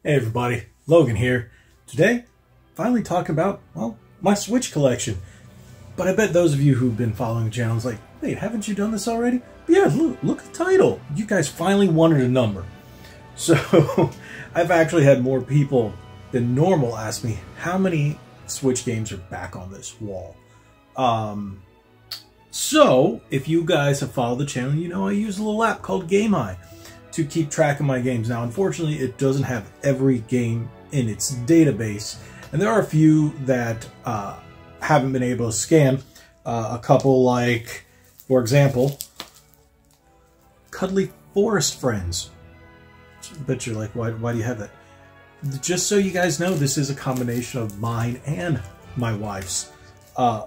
Hey everybody, Logan here. Today, finally talking about, well, my Switch collection. But I bet those of you who've been following the channel is like, wait, haven't you done this already? But yeah, look at the title. You guys finally wanted a number. So, I've actually had more people than normal ask me how many Switch games are back on this wall. So, if you guys have followed the channel, you know I use a little app called GameEye to keep track of my games. Now, unfortunately, it doesn't have every game in its database, and there are a few that haven't been able to scan. A couple like, for example, Cuddly Forest Friends. I bet you're like, why do you have that? Just so you guys know, this is a combination of mine and my wife's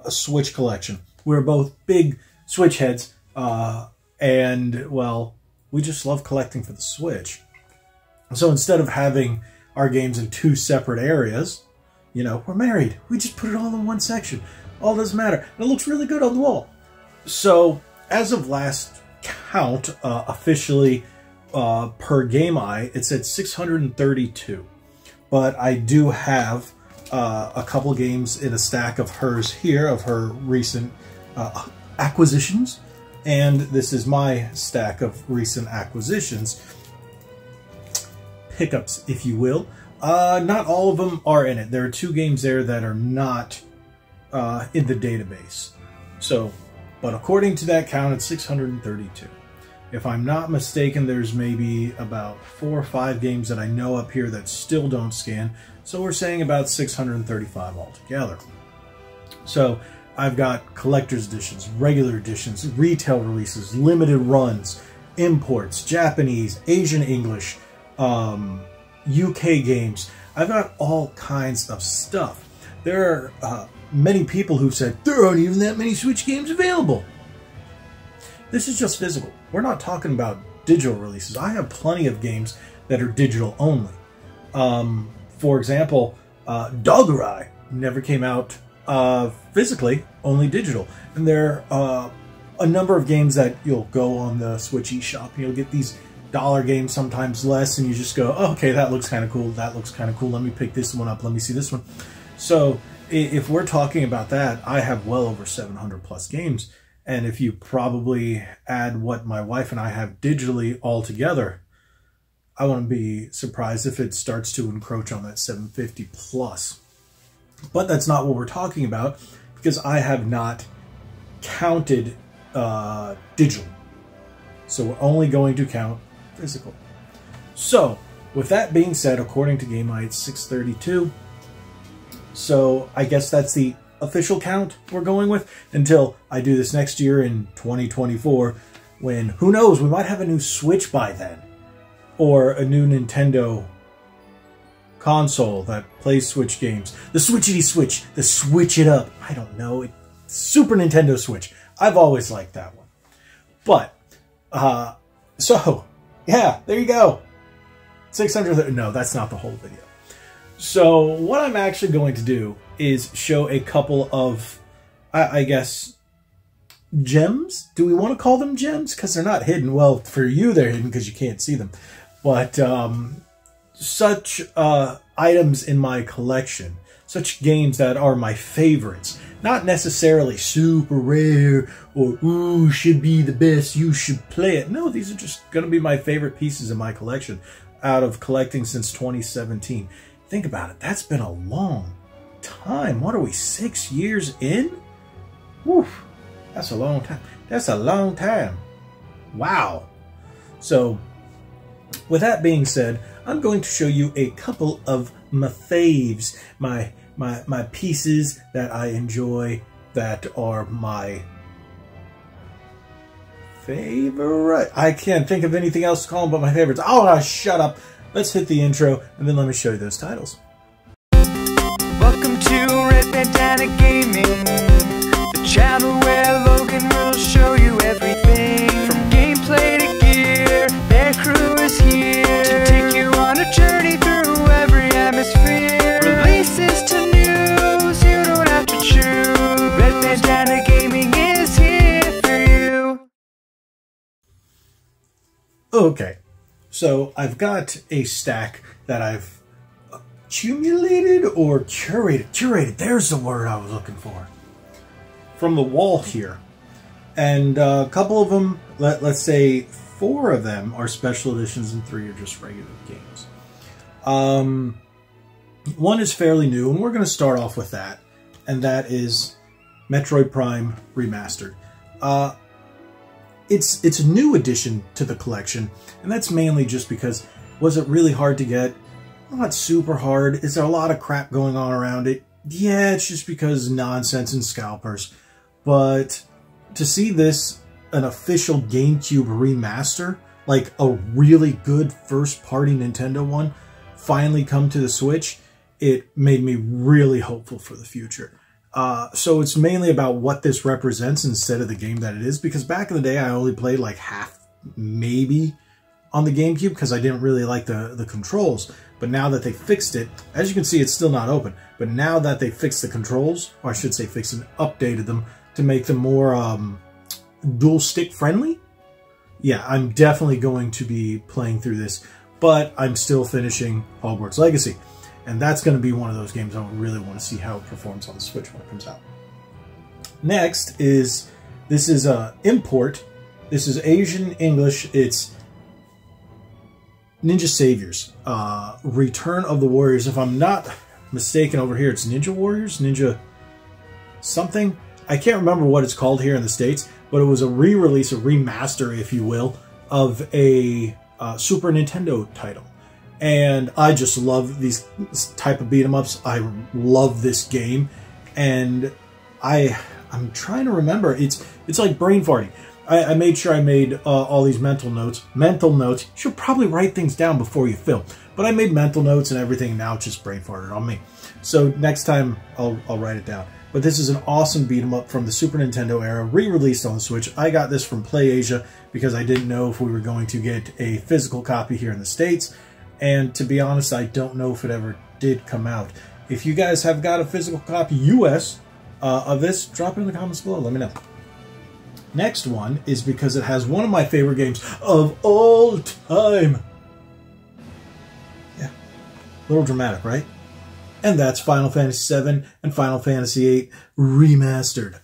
Switch collection. We're both big Switch heads, and, well, we just love collecting for the Switch. So instead of having our games in two separate areas, you know, we're married. We just put it all in one section. All doesn't matter. And it looks really good on the wall. So as of last count, officially per GameEye, it's at 632. But I do have a couple games in a stack of hers here, of her recent acquisitions. And this is my stack of recent acquisitions. Pickups, if you will. Not all of them are in it. There are two games there that are not in the database. So, but according to that count, it's 632. If I'm not mistaken, there's maybe about 4 or 5 games that I know up here that still don't scan. So we're saying about 635 altogether. So I've got collector's editions, regular editions, retail releases, limited runs, imports, Japanese, Asian English, UK games. I've got all kinds of stuff. There are many people who said, there aren't even that many Switch games available. This is just physical. We're not talking about digital releases. I have plenty of games that are digital only. For example, Doggerai never came out physically, only digital. And there are a number of games that you'll go on the Switch eShop and you'll get these dollar games, sometimes less, and you just go, oh, okay, that looks kind of cool, that looks kind of cool, let me pick this one up, let me see this one. So if we're talking about that, I have well over 700 plus games. And if you probably add what my wife and I have digitally all together, I wouldn't be surprised if it starts to encroach on that 750 plus. But that's not what we're talking about, because I have not counted digital. So we're only going to count physical. So, with that being said, according to GameEye, it's 632. So I guess that's the official count we're going with until I do this next year in 2024, when, who knows, we might have a new Switch by then. Or a new Nintendo console that plays Switch games. The Switchity Switch, the Switch It Up. I don't know. Super Nintendo Switch. I've always liked that one. But, so, yeah, there you go. 600, no, that's not the whole video. So, what I'm actually going to do is show a couple of, I guess, gems? Do we want to call them gems? Because they're not hidden. Well, for you, they're hidden because you can't see them. But, such items in my collection, such games that are my favorites, not necessarily super rare or, ooh, should be the best, you should play it. No, these are just going to be my favorite pieces in my collection out of collecting since 2017. Think about it. That's been a long time. What are we, 6 years in? Woo, that's a long time. That's a long time. Wow. So, with that being said, I'm going to show you a couple of my faves, my pieces that I enjoy that are my favorite. I can't think of anything else to call them but my favorites. Oh, shut up. Let's hit the intro and then let me show you those titles. Welcome to Red Bandana Gaming, the channel where Logan will show you everything from gameplay to gear. Their crew is here to take you on a journey through every atmosphere. Releases to news, you don't have to choose. Red Bandana Gaming is here for you. Okay, so I've got a stack that I've accumulated or curated. There's the word I was looking for. From the wall here. And a couple of them, let's say 4 of them are special editions and 3 are just regular games. One is fairly new, and we're going to start off with that. And that is Metroid Prime Remastered. It's a new addition to the collection, and that's mainly just because, was it really hard to get? Not super hard. Is there a lot of crap going on around it? Yeah, it's just because nonsense and scalpers. But to see this, an official GameCube remaster, like a really good first-party Nintendo one, finally come to the Switch, it made me really hopeful for the future. So it's mainly about what this represents instead of the game that it is, because back in the day I only played like half, maybe, on the GameCube because I didn't really like the controls. But now that they fixed it, as you can see, it's still not open, but now that they fixed the controls, or I should say fixed and updated them to make them more dual stick friendly, yeah, I'm definitely going to be playing through this, but I'm still finishing Hogwarts Legacy. And that's going to be one of those games I really want to see how it performs on the Switch when it comes out. Next is, this is an import. This is Asian English. It's Ninja Saviors. Return of the Warriors. If I'm not mistaken over here, it's Ninja Warriors? Ninja something? I can't remember what it's called here in the States, but it was a re-release, a remaster, if you will, of a Super Nintendo title. And I just love these type of beat-em-ups. I love this game. And I'm trying to remember. It's like brain farting. I made sure I made all these mental notes. Mental notes. You should probably write things down before you film. But I made mental notes and everything. Now it's just brain farted on me. So next time I'll write it down. But this is an awesome beat-em-up from the Super Nintendo era, re-released on the Switch. I got this from PlayAsia because I didn't know if we were going to get a physical copy here in the States. And to be honest, I don't know if it ever did come out. If you guys have got a physical copy US of this, drop it in the comments below. Let me know. Next one is because it has one of my favorite games of all time. Yeah, a little dramatic, right? And that's Final Fantasy VII and Final Fantasy VIII Remastered.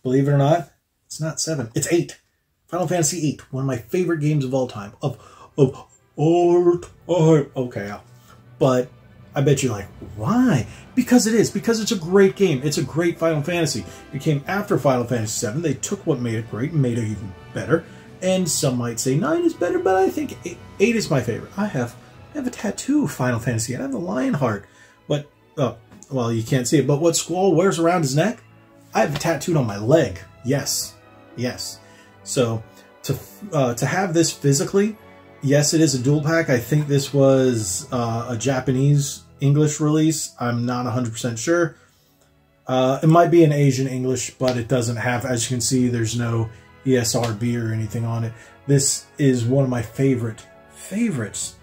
Believe it or not, it's not 7, it's 8. Final Fantasy VIII, one of my favorite games of all time. Of all time. Okay, but I bet you're like, why? Because it is. Because it's a great game. It's a great Final Fantasy. It came after Final Fantasy VII. They took what made it great and made it even better. And some might say 9 is better, but I think 8 is my favorite. I have a tattoo of Final Fantasy. I have the lion heart. But, well, you can't see it. But what Squall wears around his neck, I have it tattooed on my leg. Yes. Yes. So, to have this physically, yes, it is a dual pack. I think this was a Japanese-English release. I'm not 100% sure. It might be an Asian English, but it doesn't have, as you can see, there's no ESRB or anything on it. This is one of my favorites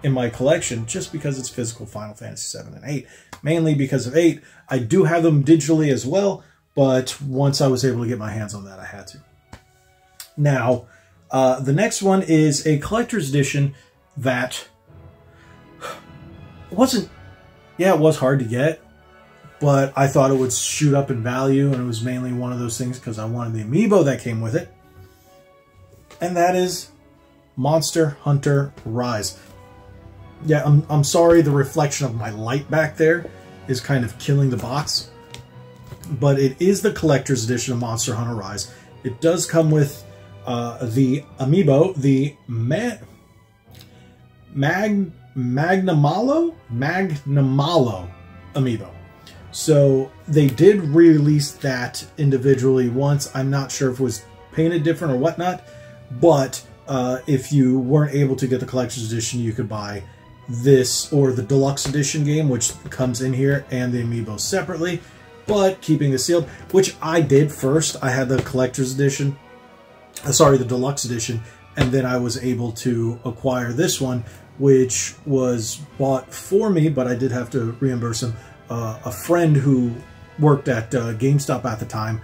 in my collection, just because it's physical Final Fantasy VII and 8. Mainly because of 8. I do have them digitally as well, but once I was able to get my hands on that, I had to. Now, the next one is a collector's edition that wasn't, yeah, it was hard to get, but I thought it would shoot up in value, and it was mainly one of those things because I wanted the amiibo that came with it, and that is Monster Hunter Rise. Yeah, I'm sorry, the reflection of my light back there is kind of killing the box, but it is the collector's edition of Monster Hunter Rise. It does come with the amiibo, the Magnamalo amiibo. So they did release that individually once. I'm not sure if it was painted different or whatnot, but if you weren't able to get the collector's edition, you could buy this or the deluxe edition game, which comes in here, and the amiibo separately, but keeping the sealed, which I did first. I had the collector's edition. Sorry, the deluxe edition, and then I was able to acquire this one, which was bought for me, but I did have to reimburse him. A friend who worked at GameStop at the time.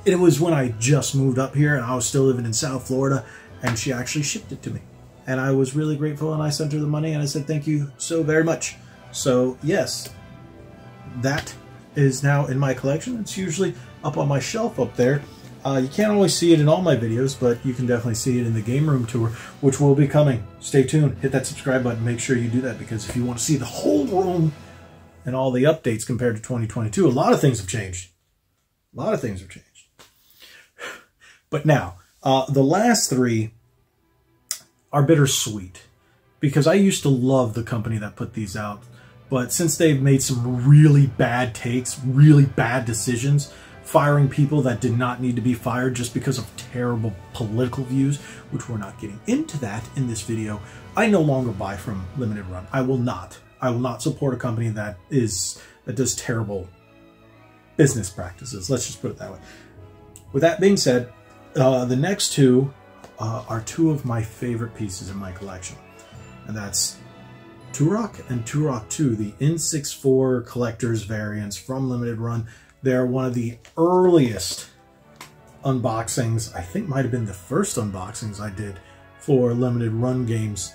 It was when I just moved up here, and I was still living in South Florida, and she actually shipped it to me. and I was really grateful, and I sent her the money, and I said thank you so very much. So yes, that is now in my collection. It's usually up on my shelf up there. You can't always see it in all my videos, but you can definitely see it in the game room tour, which will be coming. Stay tuned. Hit that subscribe button. Make sure you do that, because if you want to see the whole room and all the updates compared to 2022, a lot of things have changed. A lot of things have changed. But now, the last three are bittersweet, because I used to love the company that put these out. But since they've made some really bad takes, really bad decisions, firing people that did not need to be fired just because of terrible political views, which we're not getting into that in this video, I no longer buy from Limited Run. I will not. I will not support a company that does terrible business practices. Let's just put it that way. With that being said, the next two are two of my favorite pieces in my collection, and that's Turok and Turok 2, the N64 collector's variants from Limited Run. They're one of the earliest unboxings. I think might have been the first unboxings I did for Limited Run games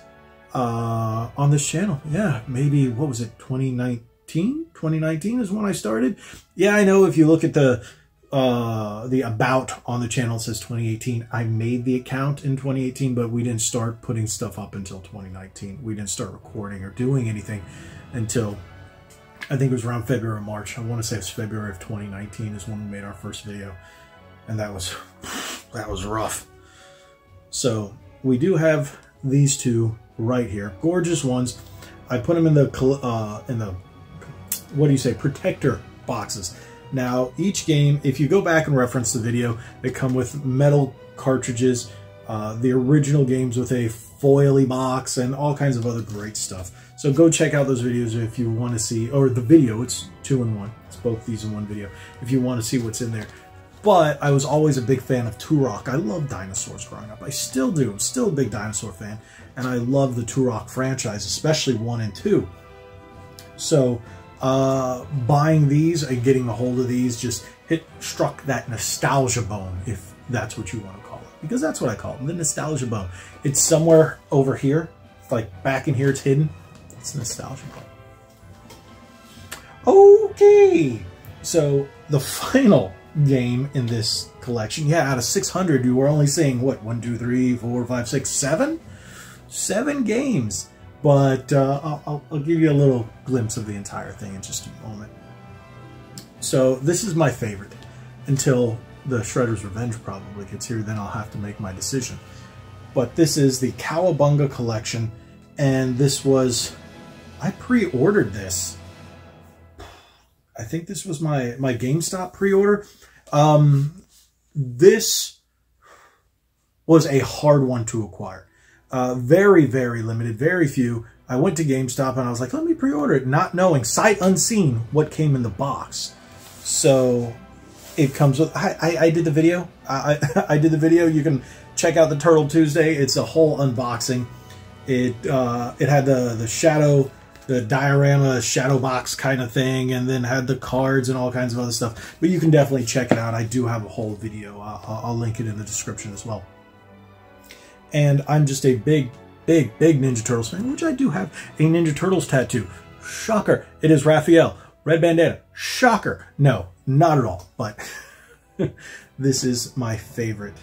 on this channel. Yeah, maybe, what was it, 2019? 2019 is when I started. Yeah, I know if you look at the about on the channel, it says 2018. I made the account in 2018, but we didn't start putting stuff up until 2019. We didn't start recording or doing anything until, I think it was around February or March. I want to say it's February of 2019 is when we made our first video. And that was rough. So we do have these two right here. Gorgeous ones. I put them in the what do you say, protector boxes. Now, each game, if you go back and reference the video, they come with metal cartridges, the original games with a foily box, and all kinds of other great stuff. So go check out those videos if you want to see, or the video, it's 2-in-1. It's both these in one video, if you want to see what's in there. But I was always a big fan of Turok. I loved dinosaurs growing up. I still do. I'm still a big dinosaur fan. And I love the Turok franchise, especially 1 and 2. So buying these and getting a hold of these just struck that nostalgia bone, if that's what you want to call it. Because that's what I call it, the nostalgia bone. It's somewhere over here. It's like back in here, it's hidden. It's nostalgia bone. Okay. So the final game in this collection, yeah, out of 600, you were only seeing, what, 1, 2, 3, 4, 5, 6, 7? 7 games. But I'll give you a little glimpse of the entire thing in just a moment. So this is my favorite until the Shredder's Revenge probably gets here. Then I'll have to make my decision. But this is the Cowabunga collection, and this was, I pre-ordered this. I think this was my GameStop pre-order. This was a hard one to acquire. Very, very limited, very few. I went to GameStop and I was like, let me pre-order it, not knowing, sight unseen, what came in the box. So it comes with, I did the video. I did the video. You can check out the Turtle Tuesday. It's a whole unboxing. It had the shadow, the diorama shadow box kind of thing, and then had the cards and all kinds of other stuff. But you can definitely check it out. I do have a whole video. I'll link it in the description as well. And I'm just a big Ninja Turtles fan, which I do have a Ninja Turtles tattoo. Shocker. It is Raphael. Red bandana. Shocker. No, not at all. But this is my favorite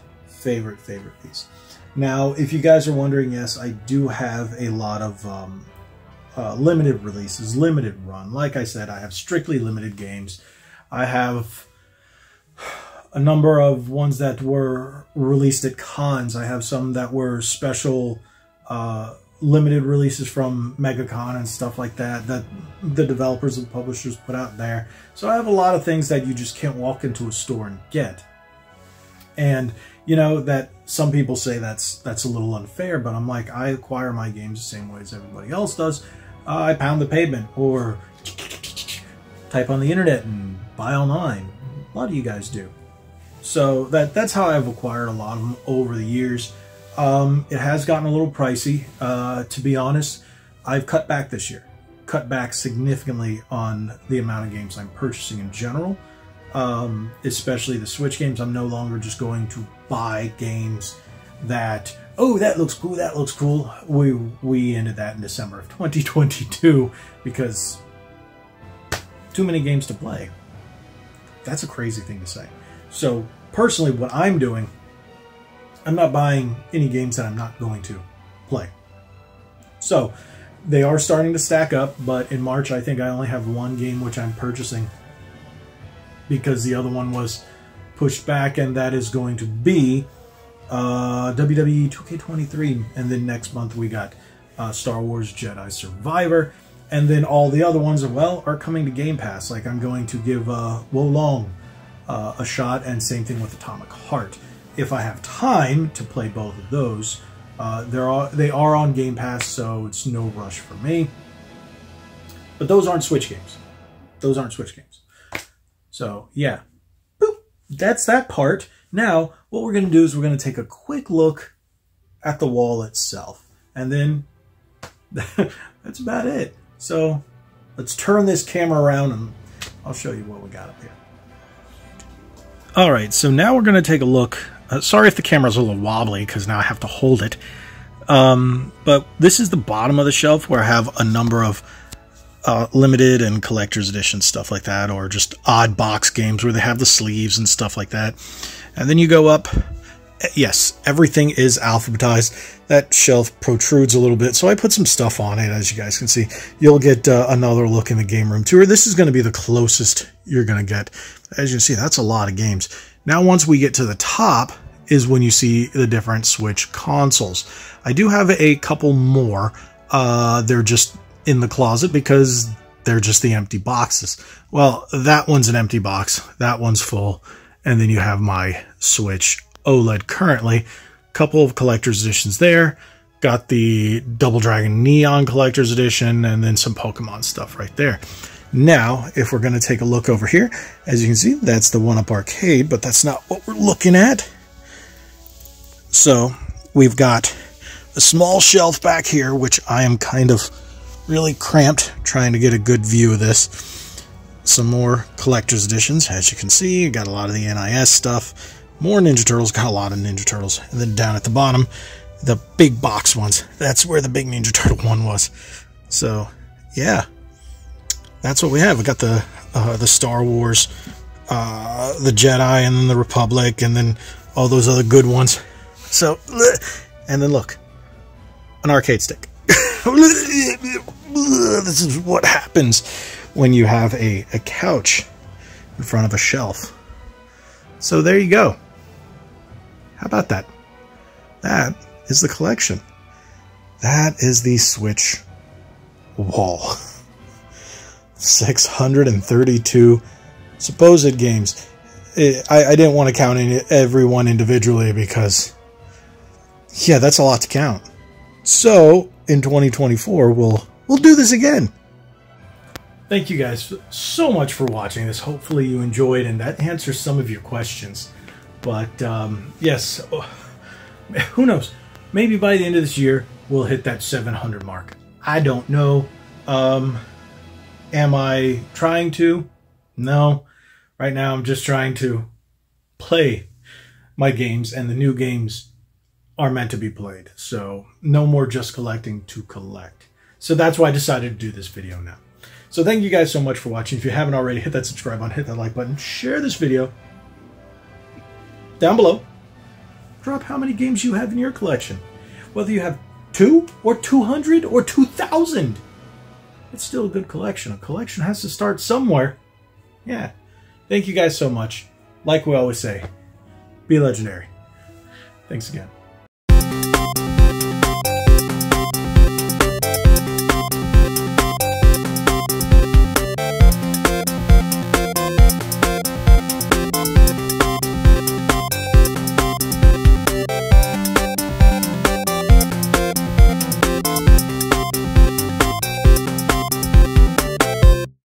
piece. Now, if you guys are wondering, yes, I do have a lot of limited releases, limited run. Like I said, I have strictly limited games. I have a number of ones that were released at cons. I have some that were special limited releases from MegaCon and stuff like that, that the developers and publishers put out there. So I have a lot of things that you just can't walk into a store and get. And, you know, that some people say that's a little unfair, but I'm like, I acquire my games the same way as everybody else does. I pound the pavement or type on the internet and buy online. A lot of you guys do. So that's how I've acquired a lot of them over the years. It has gotten a little pricey. To be honest, I've cut back this year. Cut back significantly on the amount of games I'm purchasing in general. Especially the Switch games. I'm no longer just going to buy games that, oh, that looks cool, that looks cool. We ended that in December of 2022 because too many games to play. That's a crazy thing to say. So personally, what I'm doing, I'm not buying any games that I'm not going to play. So they are starting to stack up, but in March I think I only have one game which I'm purchasing because the other one was pushed back, and that is going to be WWE 2K23. And then next month we got Star Wars Jedi Survivor, and then all the other ones are coming to Game Pass. Like I'm going to give Wo Long a shot, and same thing with Atomic Heart. If I have time to play both of those, they are on Game Pass, so it's no rush for me. But those aren't Switch games. Those aren't Switch games. So yeah, boop, that's that part. Now what we're going to do is we're going to take a quick look at the wall itself, and then that's about it. So let's turn this camera around and I'll show you what we got up here. All right, so now we're going to take a look. Sorry if the camera's a little wobbly because now I have to hold it. But this is the bottom of the shelf where I have a number of limited and collector's edition stuff like that, or just odd box games where they have the sleeves and stuff like that. And then you go up. Yes, everything is alphabetized. That shelf protrudes a little bit, so I put some stuff on it, as you guys can see. You'll get another look in the game room tour. This is going to be the closest you're going to get. As you can see, that's a lot of games. Now, once we get to the top is when you see the different Switch consoles. I do have a couple more. They're just in the closet because they're just the empty boxes. Well, that one's an empty box. That one's full. And then you have my Switch OLED currently. Couple of collector's editions there. Got the Double Dragon Neon collector's edition, and then some Pokemon stuff right there. Now, if we're going to take a look over here, as you can see, that's the 1UP Arcade, but that's not what we're looking at. So, we've got a small shelf back here, which I am kind of really cramped trying to get a good view of this. Some more collector's editions, as you can see. Got a lot of the NIS stuff. More Ninja Turtles, got a lot of Ninja Turtles. And then down at the bottom, the big box ones. That's where the big Ninja Turtle one was. So, yeah. That's what we have. We got the Star Wars, the Jedi, and then the Republic, and then all those other good ones. So, and then look, an arcade stick. This is what happens when you have a couch in front of a shelf. So there you go. How about that? That is the collection. That is the Switch wall. 632 supposed games. I didn't want to count everyone individually because, yeah, that's a lot to count. So in 2024, we'll do this again. Thank you guys so much for watching this. Hopefully you enjoyed, and that answers some of your questions. But yes, who knows? Maybe by the end of this year, we'll hit that 700 mark. I don't know. Am I trying to? No. Right now, I'm just trying to play my games, and the new games are meant to be played. So no more just collecting to collect. So that's why I decided to do this video now. So thank you guys so much for watching. If you haven't already, hit that subscribe button, hit that like button, share this video. Down below, drop how many games you have in your collection. Whether you have 2 or 200 or 2,000. It's still a good collection. A collection has to start somewhere. Yeah. Thank you guys so much. Like we always say, be legendary. Thanks again.